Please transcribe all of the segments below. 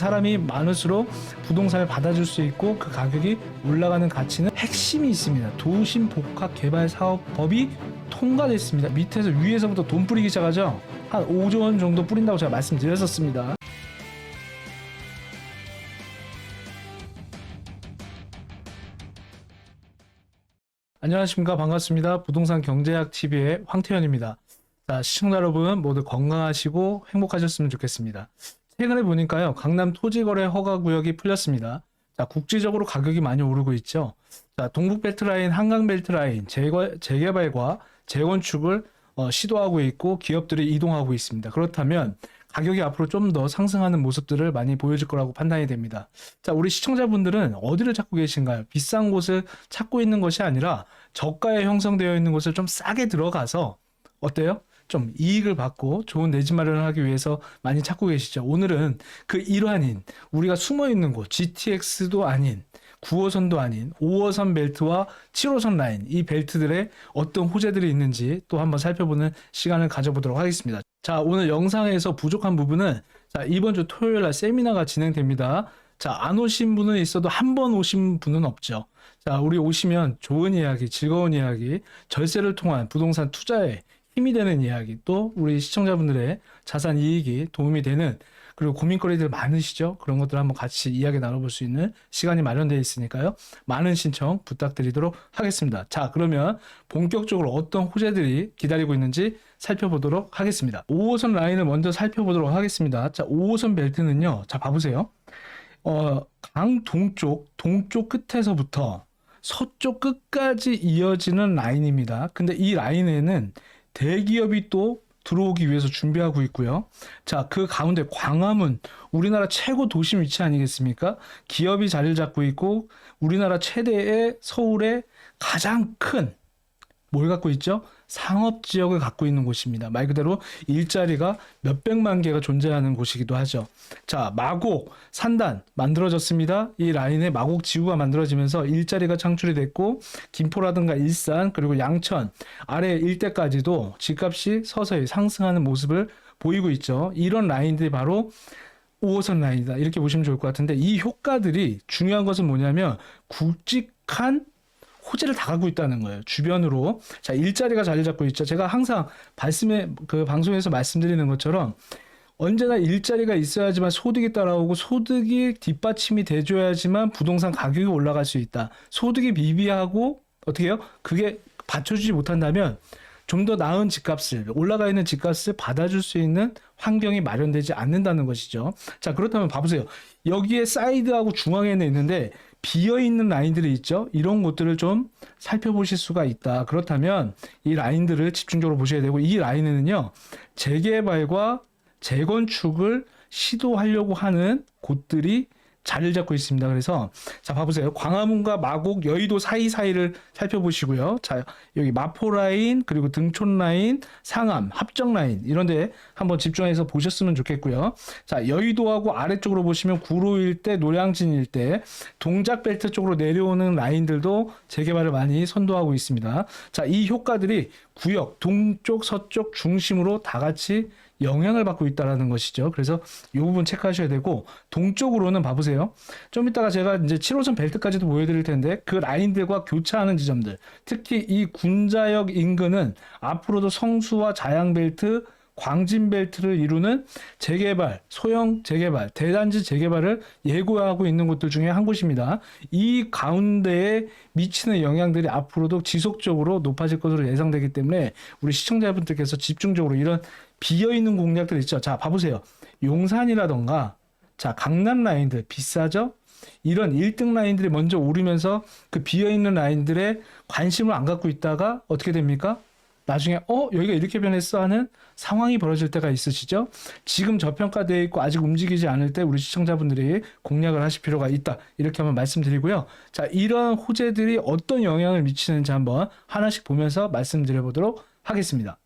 사람이 많을수록 부동산을 받아줄 수 있고 그 가격이 올라가는 가치는 핵심이 있습니다. 도심복합개발사업법이 통과됐습니다. 밑에서 위에서부터 돈 뿌리기 시작하죠. 한 5조 원 정도 뿌린다고 제가 말씀드렸었습니다. 안녕하십니까, 반갑습니다. 부동산 경제학 TV의 황태현입니다. 자, 시청자 여러분 모두 건강하시고 행복하셨으면 좋겠습니다. 최근에 보니까요, 강남 토지거래 허가구역이 풀렸습니다. 자, 국지적으로 가격이 많이 오르고 있죠. 자, 동북벨트라인, 한강벨트라인 재개발과 재건축을 시도하고 있고 기업들이 이동하고 있습니다. 그렇다면 가격이 앞으로 좀 더 상승하는 모습들을 많이 보여줄 거라고 판단이 됩니다. 자, 우리 시청자분들은 어디를 찾고 계신가요? 비싼 곳을 찾고 있는 것이 아니라 저가에 형성되어 있는 곳을 좀 싸게 들어가서 어때요? 좀 이익을 받고 좋은 내 집 마련을 하기 위해서 많이 찾고 계시죠. 오늘은 그 일환인 우리가 숨어 있는 곳, GTX도 아닌 9호선도 아닌 5호선 벨트와 7호선 라인, 이 벨트들의 어떤 호재들이 있는지 또 한번 살펴보는 시간을 가져보도록 하겠습니다. 자, 오늘 영상에서 부족한 부분은 자, 이번 주 토요일 날 세미나가 진행됩니다. 자, 안 오신 분은 있어도 한 번 오신 분은 없죠. 자, 우리 오시면 좋은 이야기, 즐거운 이야기, 절세를 통한 부동산 투자에 힘이 되는 이야기, 또 우리 시청자분들의 자산 이익이 도움이 되는, 그리고 고민거리들 많으시죠? 그런 것들 한번 같이 이야기 나눠볼 수 있는 시간이 마련되어 있으니까요. 많은 신청 부탁드리도록 하겠습니다. 자, 그러면 본격적으로 어떤 호재들이 기다리고 있는지 살펴보도록 하겠습니다. 5호선 라인을 먼저 살펴보도록 하겠습니다. 자, 5호선 벨트는요. 자, 봐보세요. 강 동쪽 끝에서부터 서쪽 끝까지 이어지는 라인입니다. 근데 이 라인에는 대기업이 또 들어오기 위해서 준비하고 있고요. 자, 그 가운데 광화문, 우리나라 최고 도심 위치 아니겠습니까? 기업이 자리를 잡고 있고 우리나라 최대의 서울의 가장 큰 뭘 갖고 있죠? 상업지역을 갖고 있는 곳입니다. 말 그대로 일자리가 몇백만 개가 존재하는 곳이기도 하죠. 자, 마곡, 산단 만들어졌습니다. 이 라인에 마곡 지구가 만들어지면서 일자리가 창출이 됐고 김포라든가 일산 그리고 양천 아래 일대까지도 집값이 서서히 상승하는 모습을 보이고 있죠. 이런 라인들이 바로 5호선 라인이다. 이렇게 보시면 좋을 것 같은데 이 효과들이 중요한 것은 뭐냐면 굵직한 호재를 다 갖고 있다는 거예요. 주변으로. 자, 일자리가 자리 잡고 있죠. 제가 항상 방송에서 말씀드리는 것처럼 언제나 일자리가 있어야지만 소득이 따라오고 소득이 뒷받침이 돼줘야지만 부동산 가격이 올라갈 수 있다. 소득이 미비하고 어떻게 해요? 그게 받쳐주지 못한다면 좀 더 나은 집값을, 올라가 있는 집값을 받아줄 수 있는 환경이 마련되지 않는다는 것이죠. 자, 그렇다면 봐보세요. 여기에 사이드하고 중앙에는 있는데 비어있는 라인들이 있죠. 이런 곳들을 좀 살펴보실 수가 있다. 그렇다면 이 라인들을 집중적으로 보셔야 되고 이 라인에는요. 재개발과 재건축을 시도하려고 하는 곳들이 자리를 잡고 있습니다. 그래서 자, 봐보세요. 광화문과 마곡, 여의도 사이사이를 살펴보시고요. 자, 여기 마포 라인, 그리고 등촌 라인, 상암, 합정 라인 이런 데 한번 집중해서 보셨으면 좋겠고요. 자, 여의도하고 아래쪽으로 보시면 구로 일대, 노량진 일대, 동작벨트 쪽으로 내려오는 라인들도 재개발을 많이 선도하고 있습니다. 자, 이 효과들이 구역, 동쪽, 서쪽 중심으로 다 같이 영향을 받고 있다는 것이죠. 그래서 이 부분 체크하셔야 되고 동쪽으로는 봐보세요. 좀 이따가 제가 이제 7호선 벨트까지도 보여드릴 텐데 그 라인들과 교차하는 지점들, 특히 이 군자역 인근은 앞으로도 성수와 자양벨트, 광진벨트를 이루는 재개발, 소형 재개발, 대단지 재개발을 예고하고 있는 곳들 중에 한 곳입니다. 이 가운데에 미치는 영향들이 앞으로도 지속적으로 높아질 것으로 예상되기 때문에 우리 시청자분들께서 집중적으로 이런 비어있는 공략들 있죠. 자, 봐보세요. 용산이라던가 자, 강남 라인들 비싸죠? 이런 1등 라인들이 먼저 오르면서 그 비어있는 라인들에 관심을 안 갖고 있다가 어떻게 됩니까? 나중에 여기가 이렇게 변했어 하는 상황이 벌어질 때가 있으시죠? 지금 저평가되어 있고 아직 움직이지 않을 때 우리 시청자분들이 공략을 하실 필요가 있다. 이렇게 한번 말씀드리고요. 자, 이런 호재들이 어떤 영향을 미치는지 한번 하나씩 보면서 말씀드려보도록 하겠습니다.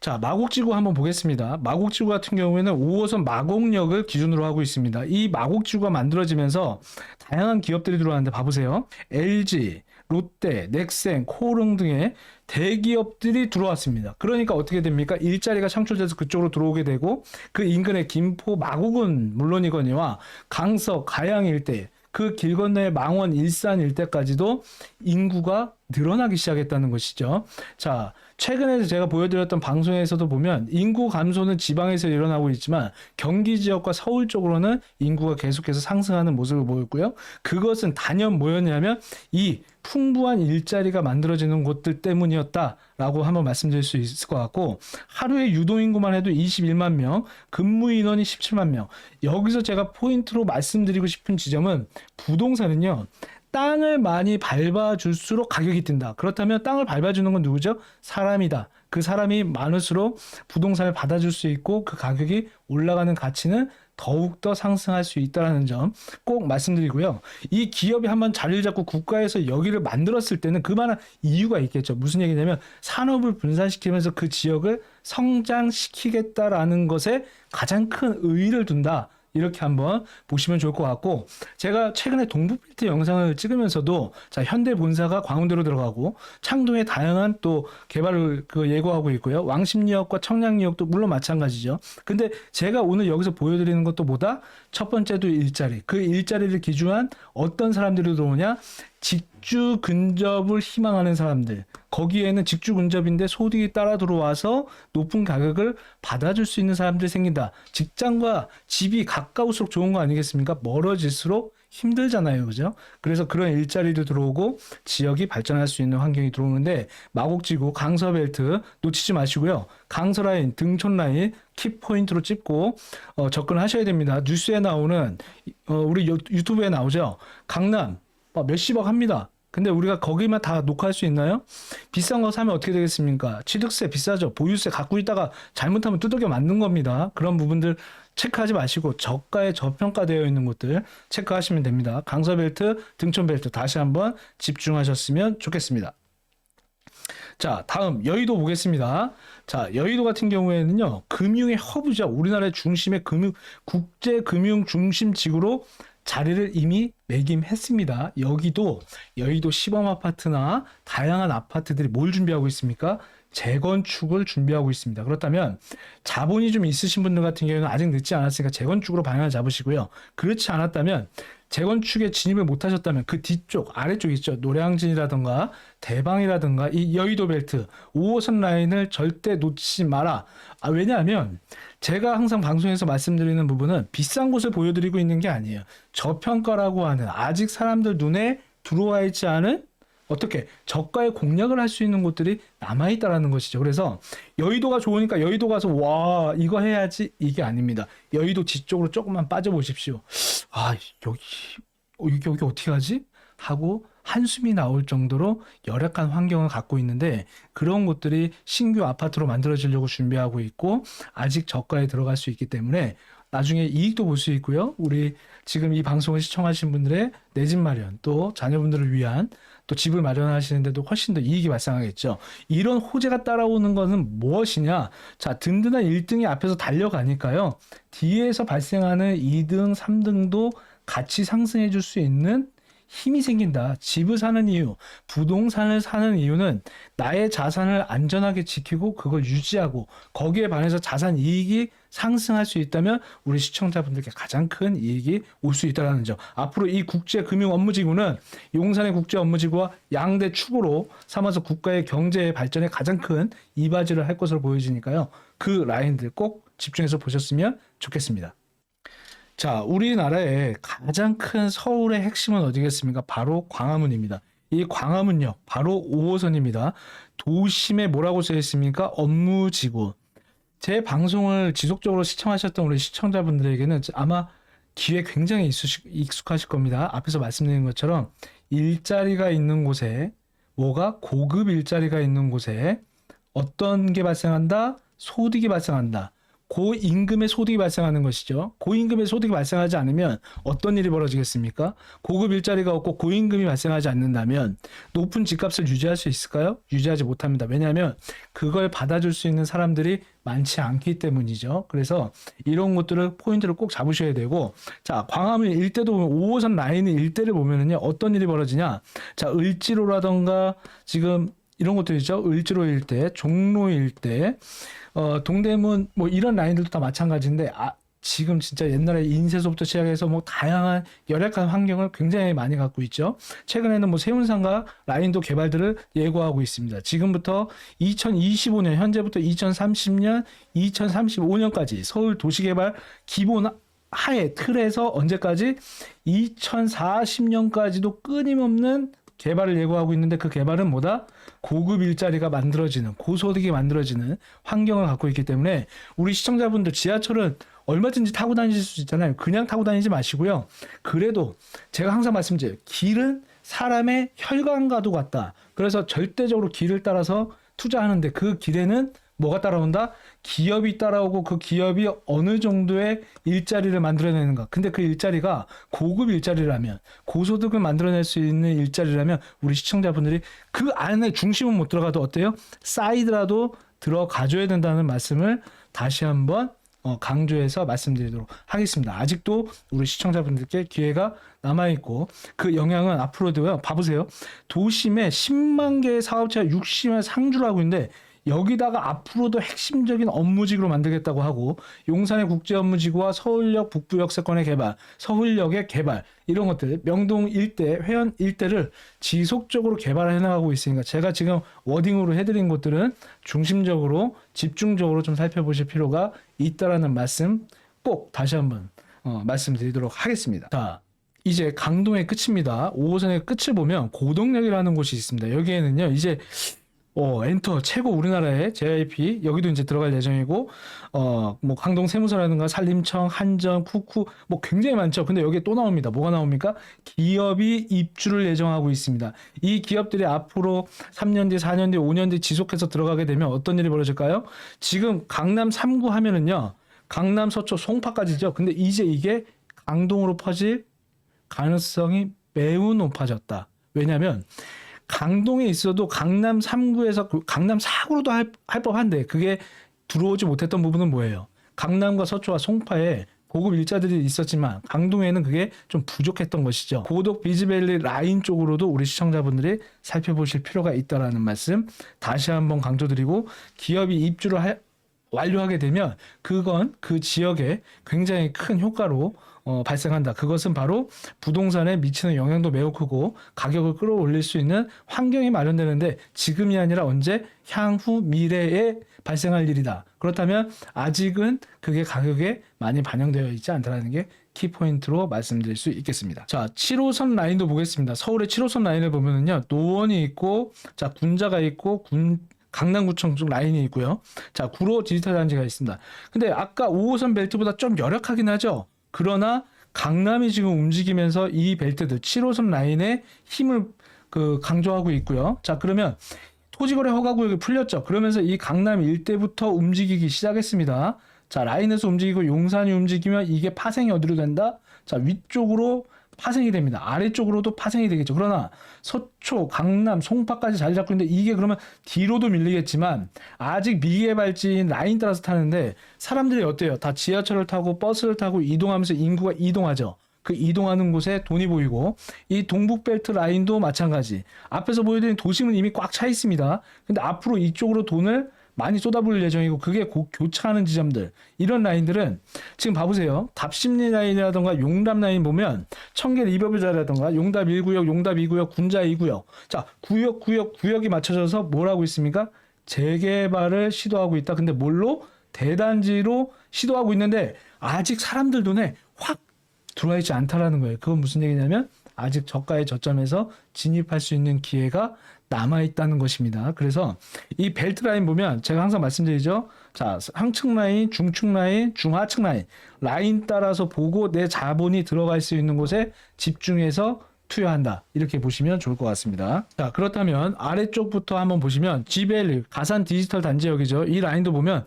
자, 마곡지구 한번 보겠습니다. 마곡지구 같은 경우에는 5호선 마곡역을 기준으로 하고 있습니다. 이 마곡지구가 만들어지면서 다양한 기업들이 들어왔는데 봐보세요. LG, 롯데, 넥센, 코오롱 등의 대기업들이 들어왔습니다. 그러니까 어떻게 됩니까? 일자리가 창출돼서 그쪽으로 들어오게 되고 그 인근의 김포 마곡은 물론이거니와 강서 가양 일대 그 길 건너의 망원 일산 일대까지도 인구가 늘어나기 시작했다는 것이죠. 자, 최근에 제가 보여드렸던 방송에서도 보면 인구 감소는 지방에서 일어나고 있지만 경기 지역과 서울 쪽으로는 인구가 계속해서 상승하는 모습을 보였고요. 그것은 단연 뭐였냐면 이 풍부한 일자리가 만들어지는 곳들 때문이었다라고 한번 말씀드릴 수 있을 것 같고, 하루에 유동인구만 해도 21만 명, 근무 인원이 17만 명. 여기서 제가 포인트로 말씀드리고 싶은 지점은 부동산은요. 땅을 많이 밟아줄수록 가격이 뛴다. 그렇다면 땅을 밟아주는 건 누구죠? 사람이다. 그 사람이 많을수록 부동산을 받아줄 수 있고 그 가격이 올라가는 가치는 더욱더 상승할 수 있다는 점 꼭 말씀드리고요. 이 기업이 한번 자리를 잡고 국가에서 여기를 만들었을 때는 그만한 이유가 있겠죠. 무슨 얘기냐면 산업을 분산시키면서 그 지역을 성장시키겠다라는 것에 가장 큰 의의를 둔다. 이렇게 한번 보시면 좋을 것 같고, 제가 최근에 동부빌트 영상을 찍으면서도 자, 현대 본사가 광운대로 들어가고 창동에 다양한 또 개발을 예고하고 있고요. 왕십리역과 청량리역도 물론 마찬가지죠. 근데 제가 오늘 여기서 보여드리는 것도 보다 첫 번째도 일자리, 그 일자리를 기준한 어떤 사람들이 들어오냐, 직주 근접을 희망하는 사람들, 거기에는 직주 근접인데 소득이 따라 들어와서 높은 가격을 받아줄 수 있는 사람들이 생긴다. 직장과 집이 가까울수록 좋은 거 아니겠습니까? 멀어질수록 힘들잖아요, 그죠? 그래서 그런 일자리도 들어오고 지역이 발전할 수 있는 환경이 들어오는데, 마곡지구 강서벨트 놓치지 마시고요. 강서라인, 등촌라인 키포인트로 찝고 접근하셔야 됩니다. 뉴스에 나오는 우리 유튜브에 나오죠. 강남 몇십억 합니다. 근데 우리가 거기만 다 녹화할 수 있나요? 비싼 거 사면 어떻게 되겠습니까? 취득세 비싸죠. 보유세 갖고 있다가 잘못하면 두들겨 맞는 겁니다. 그런 부분들 체크하지 마시고 저가에 저평가되어 있는 곳들 체크하시면 됩니다. 강서벨트, 등촌벨트 다시 한번 집중하셨으면 좋겠습니다. 자, 다음 여의도 보겠습니다. 자, 여의도 같은 경우에는요, 금융의 허브죠. 우리나라의 중심의 국제 금융 중심 지구로 자리를 이미 매김했습니다. 여기도 여의도 시범 아파트나 다양한 아파트들이 뭘 준비하고 있습니까? 재건축을 준비하고 있습니다. 그렇다면 자본이 좀 있으신 분들 같은 경우는 아직 늦지 않았으니까 재건축으로 방향을 잡으시고요. 그렇지 않았다면 재건축에 진입을 못 하셨다면 그 뒤쪽 아래쪽 있죠. 노량진이라든가 대방이라든가 이 여의도 벨트 5호선 라인을 절대 놓치지 마라. 왜냐하면 제가 항상 방송에서 말씀드리는 부분은 비싼 곳을 보여드리고 있는 게 아니에요. 저평가라고 하는 아직 사람들 눈에 들어와 있지 않은 어떻게 저가의 공략을 할 수 있는 곳들이 남아있다라는 것이죠. 그래서 여의도가 좋으니까 여의도 가서 와 이거 해야지 이게 아닙니다. 여의도 뒤쪽으로 조금만 빠져보십시오. 아 여기 어떻게 하지? 하고 한숨이 나올 정도로 열악한 환경을 갖고 있는데, 그런 곳들이 신규 아파트로 만들어지려고 준비하고 있고 아직 저가에 들어갈 수 있기 때문에 나중에 이익도 볼 수 있고요. 우리 지금 이 방송을 시청하신 분들의 내 집 마련, 또 자녀분들을 위한 또 집을 마련하시는데도 훨씬 더 이익이 발생하겠죠. 이런 호재가 따라오는 것은 무엇이냐? 자, 든든한 1등이 앞에서 달려가니까요. 뒤에서 발생하는 2등, 3등도 같이 상승해 줄 수 있는 힘이 생긴다. 집을 사는 이유, 부동산을 사는 이유는 나의 자산을 안전하게 지키고 그걸 유지하고 거기에 반해서 자산 이익이 상승할 수 있다면 우리 시청자분들께 가장 큰 이익이 올 수 있다는 점. 앞으로 이 국제금융업무지구는 용산의 국제업무지구와 양대 축으로 삼아서 국가의 경제 발전에 가장 큰 이바지를 할 것으로 보여지니까요. 그 라인들 꼭 집중해서 보셨으면 좋겠습니다. 자, 우리나라의 가장 큰 서울의 핵심은 어디겠습니까? 바로 광화문입니다. 이 광화문역, 바로 5호선입니다. 도심에 뭐라고 써 있습니까? 업무지구. 제 방송을 지속적으로 시청하셨던 우리 시청자분들에게는 아마 귀에 굉장히 익숙하실 겁니다. 앞에서 말씀드린 것처럼 일자리가 있는 곳에, 뭐가 고급 일자리가 있는 곳에 어떤 게 발생한다? 소득이 발생한다. 고임금의 소득이 발생하는 것이죠. 고임금의 소득이 발생하지 않으면 어떤 일이 벌어지겠습니까? 고급 일자리가 없고 고임금이 발생하지 않는다면 높은 집값을 유지할 수 있을까요? 유지하지 못합니다. 왜냐하면 그걸 받아줄 수 있는 사람들이 많지 않기 때문이죠. 그래서 이런 것들을 포인트를 꼭 잡으셔야 되고, 자, 광화문 일대도 보면 5호선 라인 일대를 보면은요, 어떤 일이 벌어지냐? 자, 을지로라던가 지금 이런 것들이죠. 을지로 일대, 종로 일대, 동대문 뭐 이런 라인들도 다 마찬가지인데 지금 진짜 옛날에 인쇄소부터 시작해서 뭐 다양한 열악한 환경을 굉장히 많이 갖고 있죠. 최근에는 뭐 세운상가 라인도 개발들을 예고하고 있습니다. 지금부터 2025년 현재부터 2030년, 2035년까지 서울 도시개발 기본 하에 틀에서 언제까지 2040년까지도 끊임없는 개발을 예고하고 있는데 그 개발은 뭐다? 고급 일자리가 만들어지는, 고소득이 만들어지는 환경을 갖고 있기 때문에 우리 시청자분들 지하철은 얼마든지 타고 다니실 수 있잖아요. 그냥 타고 다니지 마시고요. 그래도 제가 항상 말씀드려요. 길은 사람의 혈관과도 같다. 그래서 절대적으로 길을 따라서 투자하는데 그 길에는 뭐가 따라온다? 기업이 따라오고 그 기업이 어느 정도의 일자리를 만들어내는가. 근데 그 일자리가 고급 일자리라면, 고소득을 만들어낼 수 있는 일자리라면 우리 시청자분들이 그 안에 중심은 못 들어가도 어때요? 사이드라도 들어가줘야 된다는 말씀을 다시 한번 강조해서 말씀드리도록 하겠습니다. 아직도 우리 시청자분들께 기회가 남아있고 그 영향은 앞으로도요. 봐보세요. 도심에 10만 개의 사업체가 60만 상주를 하고 있는데 여기다가 앞으로도 핵심적인 업무지구로 만들겠다고 하고 용산의 국제업무지구와 서울역 북부역세권의 개발, 서울역의 개발 이런 것들, 명동 일대, 회원 일대를 지속적으로 개발해 나가고 있으니까 제가 지금 워딩으로 해드린 것들은 중심적으로 집중적으로 좀 살펴보실 필요가 있다라는 말씀 꼭 다시 한번 말씀드리도록 하겠습니다. 자, 이제 강동의 끝입니다. 5호선의 끝을 보면 고덕역이라는 곳이 있습니다. 여기에는요 이제 엔터 최고 우리나라의 JIP 여기도 이제 들어갈 예정이고 뭐 강동 세무서라든가 산림청, 한전, 쿠쿠 뭐 굉장히 많죠. 근데 여기에 또 나옵니다. 뭐가 나옵니까? 기업이 입주를 예정하고 있습니다. 이 기업들이 앞으로 3년 뒤, 4년 뒤, 5년 뒤 지속해서 들어가게 되면 어떤 일이 벌어질까요? 지금 강남 3구 하면은요. 강남 서초 송파까지죠. 근데 이제 이게 강동으로 퍼질 가능성이 매우 높아졌다. 왜냐하면 강동에 있어도 강남 3구에서 강남 4구로도 할 법한데 그게 들어오지 못했던 부분은 뭐예요? 강남과 서초와 송파에 고급 일자들이 있었지만 강동에는 그게 좀 부족했던 것이죠. 고덕 비즈밸리 라인 쪽으로도 우리 시청자분들이 살펴보실 필요가 있다라는 말씀 다시 한번 강조드리고 기업이 입주를 완료하게 되면 그건 그 지역에 굉장히 큰 효과로 발생한다. 그것은 바로 부동산에 미치는 영향도 매우 크고 가격을 끌어올릴 수 있는 환경이 마련되는데 지금이 아니라 언제? 향후 미래에 발생할 일이다. 그렇다면 아직은 그게 가격에 많이 반영되어 있지 않다는 게 키포인트로 말씀드릴 수 있겠습니다. 자, 7호선 라인도 보겠습니다. 서울의 7호선 라인을 보면은요, 노원이 있고, 자, 군자가 있고, 강남구청 쪽 라인이 있고요. 자, 구로 디지털 단지가 있습니다. 근데 아까 5호선 벨트보다 좀 열악하긴 하죠. 그러나 강남이 지금 움직이면서 이 벨트들 7호선 라인의 힘을 강조하고 있고요. 자, 그러면 토지거래 허가구역이 풀렸죠. 그러면서 이 강남 일대부터 움직이기 시작했습니다. 자, 라인에서 움직이고 용산이 움직이면 이게 파생이 어디로 된다? 자, 위쪽으로 파생이 됩니다. 아래쪽으로도 파생이 되겠죠. 그러나 서초, 강남, 송파까지 자리 잡고 있는데 이게 그러면 뒤로도 밀리겠지만 아직 미개발지인 라인 따라서 타는데 사람들이 어때요? 다 지하철을 타고 버스를 타고 이동하면서 인구가 이동하죠. 그 이동하는 곳에 돈이 보이고 이 동북벨트 라인도 마찬가지. 앞에서 보여드린 도심은 이미 꽉 차 있습니다. 근데 앞으로 이쪽으로 돈을 많이 쏟아부을 예정이고 그게 교차하는 지점들 이런 라인들은 지금 봐보세요. 답심리 라인이라던가 용답 라인 보면 청계 리버브자라던가 용답 1구역, 용답 2구역, 군자 2구역 자 구역이 맞춰져서 뭘 하고 있습니까? 재개발을 시도하고 있다. 근데 뭘로? 대단지로 시도하고 있는데 아직 사람들 눈에 확 들어와 있지 않다라는 거예요. 그건 무슨 얘기냐면 아직 저가의 저점에서 진입할 수 있는 기회가 남아있다는 것입니다. 그래서 이 벨트 라인 보면 제가 항상 말씀드리죠. 자, 상층 라인, 중층 라인, 중하층 라인 따라서 보고 내 자본이 들어갈 수 있는 곳에 집중해서 투여한다. 이렇게 보시면 좋을 것 같습니다. 자, 그렇다면 아래쪽부터 한번 보시면 GBL 가산 디지털 단지역이죠. 이 라인도 보면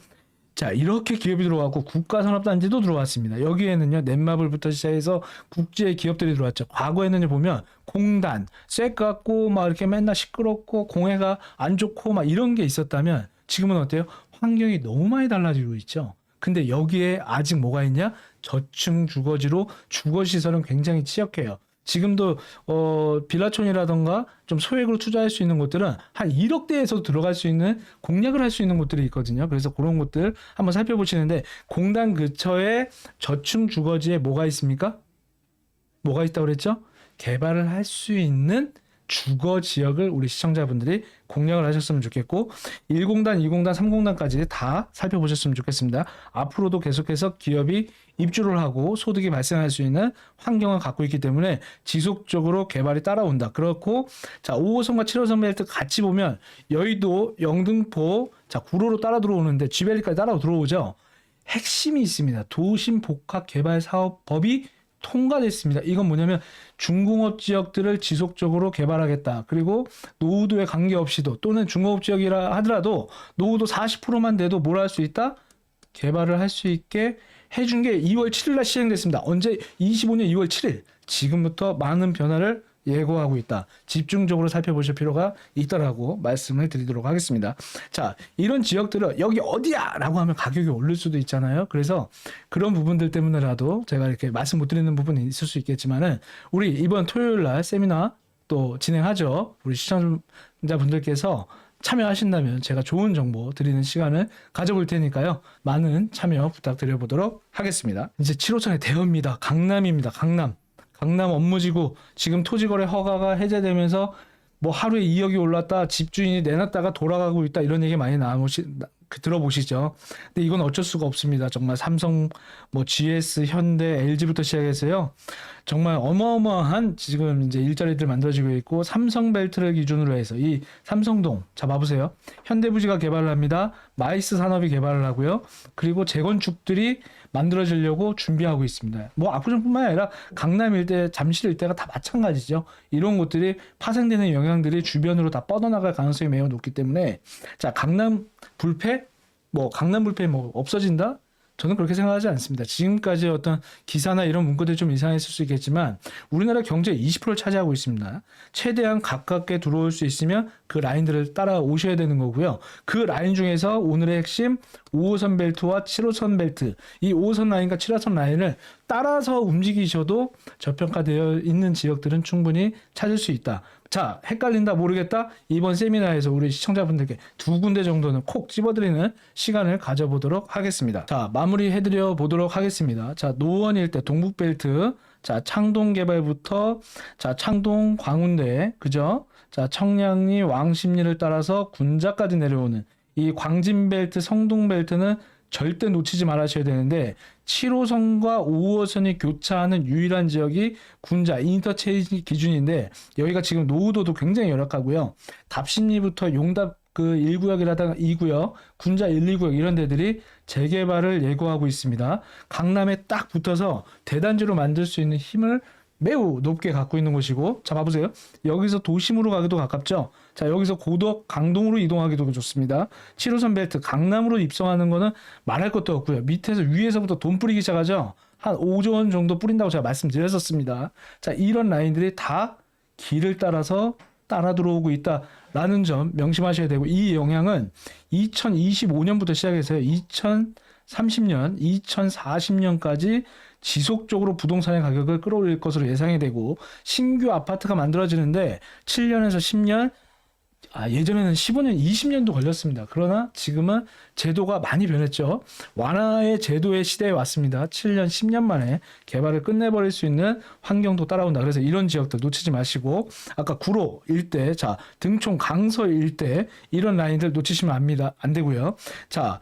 자, 이렇게 기업이 들어왔고 국가산업단지도 들어왔습니다. 여기에는요, 넷마블부터 시작해서 국제 기업들이 들어왔죠. 과거에는요, 보면 공단, 쇠 같고 막 이렇게 맨날 시끄럽고 공해가 안 좋고 막 이런 게 있었다면 지금은 어때요? 환경이 너무 많이 달라지고 있죠. 근데 여기에 아직 뭐가 있냐? 저층 주거지로 주거시설은 굉장히 취약해요. 지금도 빌라촌이라던가 좀 소액으로 투자할 수 있는 곳들은 한 1억대에서도 들어갈 수 있는 공략을 할 수 있는 곳들이 있거든요. 그래서 그런 곳들 한번 살펴보시는데 공단 근처에 저층 주거지에 뭐가 있습니까? 뭐가 있다고 그랬죠? 개발을 할 수 있는 주거 지역을 우리 시청자분들이 공략을 하셨으면 좋겠고 1공단, 2공단, 3공단까지 다 살펴보셨으면 좋겠습니다. 앞으로도 계속해서 기업이 입주를 하고 소득이 발생할 수 있는 환경을 갖고 있기 때문에 지속적으로 개발이 따라온다. 그렇고 자 5호선과 7호선 벨트 같이 보면 여의도, 영등포, 자 구로로 따라 들어오는데 쥐벨리까지 따라 들어오죠. 핵심이 있습니다. 도심복합개발사업법이 통과됐습니다. 이건 뭐냐면 중공업 지역들을 지속적으로 개발하겠다. 그리고 노후도에 관계없이도 또는 중공업 지역이라 하더라도 노후도 40%만 돼도 뭘 할 수 있다? 개발을 할 수 있게 해준 게 2월 7일 날 시행됐습니다. 언제? 25년 2월 7일. 지금부터 많은 변화를 예고하고 있다. 집중적으로 살펴보실 필요가 있다라고 말씀을 드리도록 하겠습니다. 자, 이런 지역들은 여기 어디야? 라고 하면 가격이 오를 수도 있잖아요. 그래서 그런 부분들 때문에라도 제가 이렇게 말씀 못 드리는 부분이 있을 수 있겠지만은 우리 이번 토요일 날 세미나 또 진행하죠. 우리 시청자분들께서 참여하신다면 제가 좋은 정보 드리는 시간을 가져볼 테니까요. 많은 참여 부탁드려보도록 하겠습니다. 이제 7호선의 대여입니다. 강남입니다. 강남 업무지구 지금 토지거래 허가가 해제되면서 뭐 하루에 2억이 올랐다 집주인이 내놨다가 돌아가고 있다 이런 얘기 많이 들어보시죠. 근데 이건 어쩔 수가 없습니다. 정말 삼성, 뭐 GS, 현대, LG부터 시작해서요. 정말 어마어마한 지금 이제 일자리들 만들어지고 있고 삼성벨트를 기준으로 해서 이 삼성동 자 봐보세요. 현대부지가 개발을 합니다. 마이스 산업이 개발을 하고요. 그리고 재건축들이 만들어지려고 준비하고 있습니다. 뭐 압구정뿐만 아니라 강남 일대, 잠실 일대가 다 마찬가지죠. 이런 곳들이 파생되는 영향들이 주변으로 다 뻗어나갈 가능성이 매우 높기 때문에 자 강남 불패 뭐 없어진다? 저는 그렇게 생각하지 않습니다. 지금까지 어떤 기사나 이런 문구들이 좀 이상했을 수 있겠지만 우리나라 경제의 20%를 차지하고 있습니다. 최대한 가깝게 들어올 수 있으면 그 라인들을 따라오셔야 되는 거고요. 그 라인 중에서 오늘의 핵심 5호선 벨트와 7호선 벨트 이 5호선 라인과 7호선 라인을 따라서 움직이셔도 저평가되어 있는 지역들은 충분히 찾을 수 있다. 자, 헷갈린다 모르겠다. 이번 세미나에서 우리 시청자분들께 두 군데 정도는 콕 집어드리는 시간을 가져보도록 하겠습니다. 자, 마무리해드려 보도록 하겠습니다. 자, 노원 일대 동북벨트, 자, 창동 개발부터, 자, 창동 광운대, 그죠? 자, 청량리 왕십리를 따라서 군자까지 내려오는 이 광진벨트, 성동벨트는 절대 놓치지 말아셔야 되는데 7호선과 5호선이 교차하는 유일한 지역이 군자 인터체인지 기준인데 여기가 지금 노후도도 굉장히 열악하고요. 답심리부터 용답 그 1구역이라든가 2구역, 군자 1, 2구역 이런 데들이 재개발을 예고하고 있습니다. 강남에 딱 붙어서 대단지로 만들 수 있는 힘을 매우 높게 갖고 있는 곳이고 자 봐보세요. 여기서 도심으로 가기도 가깝죠. 자 여기서 고덕 강동으로 이동하기도 좋습니다. 7호선 벨트 강남으로 입성하는 거는 말할 것도 없고요. 밑에서 위에서부터 돈 뿌리기 시작하죠. 한 5조 원 정도 뿌린다고 제가 말씀드렸었습니다. 자 이런 라인들이 다 길을 따라서 따라 들어오고 있다라는 점 명심하셔야 되고 이 영향은 2025년부터 시작해서요. 2030년, 2040년까지 지속적으로 부동산의 가격을 끌어올릴 것으로 예상이 되고 신규 아파트가 만들어지는데 7년에서 10년 예전에는 15년, 20년도 걸렸습니다. 그러나 지금은 제도가 많이 변했죠. 완화의 제도의 시대에 왔습니다. 7년, 10년 만에 개발을 끝내버릴 수 있는 환경도 따라온다. 그래서 이런 지역들 놓치지 마시고 아까 구로 일대, 자 등촌 강서 일대 이런 라인들 놓치시면 안 되고요. 자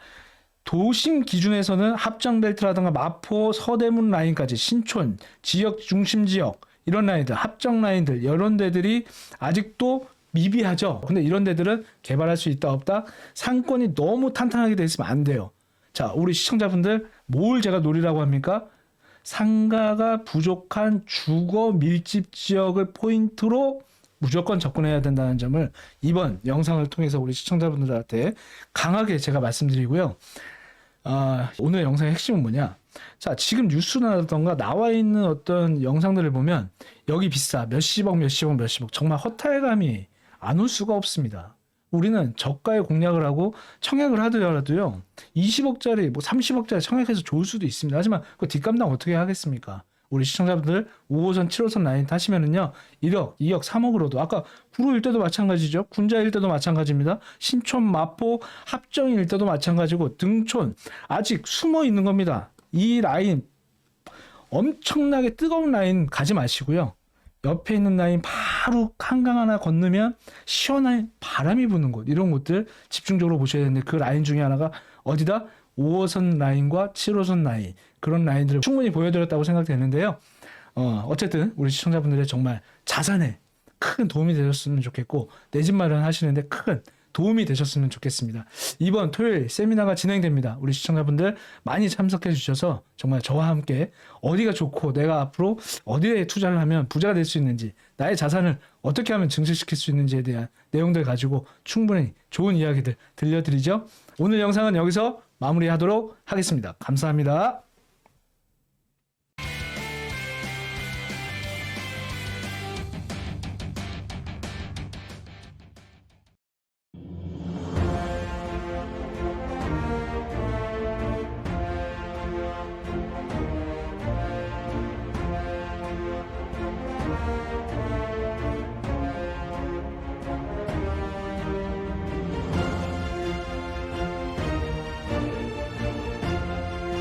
도심 기준에서는 합정벨트라든가 마포, 서대문 라인까지 신촌, 지역 중심 지역 이런 라인들, 합정 라인들 이런 데들이 아직도 미비하죠. 근데 이런 데들은 개발할 수 있다 없다? 상권이 너무 탄탄하게 돼 있으면 안 돼요. 자, 우리 시청자분들 뭘 제가 노리라고 합니까? 상가가 부족한 주거 밀집 지역을 포인트로 무조건 접근해야 된다는 점을 이번 영상을 통해서 우리 시청자분들한테 강하게 제가 말씀드리고요. 오늘 영상의 핵심은 뭐냐? 자, 지금 뉴스나라던가 나와 있는 어떤 영상들을 보면 여기 비싸, 몇십억 정말 허탈감이 안 올 수가 없습니다. 우리는 저가의 공략을 하고 청약을 하더라도요 20억짜리 뭐 30억짜리 청약해서 좋을 수도 있습니다. 하지만 그 뒷감당 어떻게 하겠습니까? 우리 시청자분들 5호선, 7호선 라인 타시면은요 1억, 2억, 3억으로도 아까 구로 일대도 마찬가지죠. 군자 일대도 마찬가지입니다. 신촌, 마포, 합정 일대도 마찬가지고 등촌 아직 숨어 있는 겁니다. 이 라인 엄청나게 뜨거운 라인 가지 마시고요. 옆에 있는 라인 바로 한강 하나 건너면 시원한 바람이 부는 곳 이런 곳들 집중적으로 보셔야 되는데 그 라인 중에 하나가 어디다? 5호선 라인과 7호선 라인 그런 라인들을 충분히 보여드렸다고 생각되는데요. 어쨌든 우리 시청자분들의 정말 자산에 큰 도움이 되셨으면 좋겠고 내 집 마련하시는데 큰 도움이 되셨으면 좋겠습니다. 이번 토요일 세미나가 진행됩니다. 우리 시청자분들 많이 참석해 주셔서 정말 저와 함께 어디가 좋고 내가 앞으로 어디에 투자를 하면 부자가 될 수 있는지 나의 자산을 어떻게 하면 증식시킬 수 있는지에 대한 내용들 가지고 충분히 좋은 이야기들 들려드리죠. 오늘 영상은 여기서 마무리하도록 하겠습니다. 감사합니다.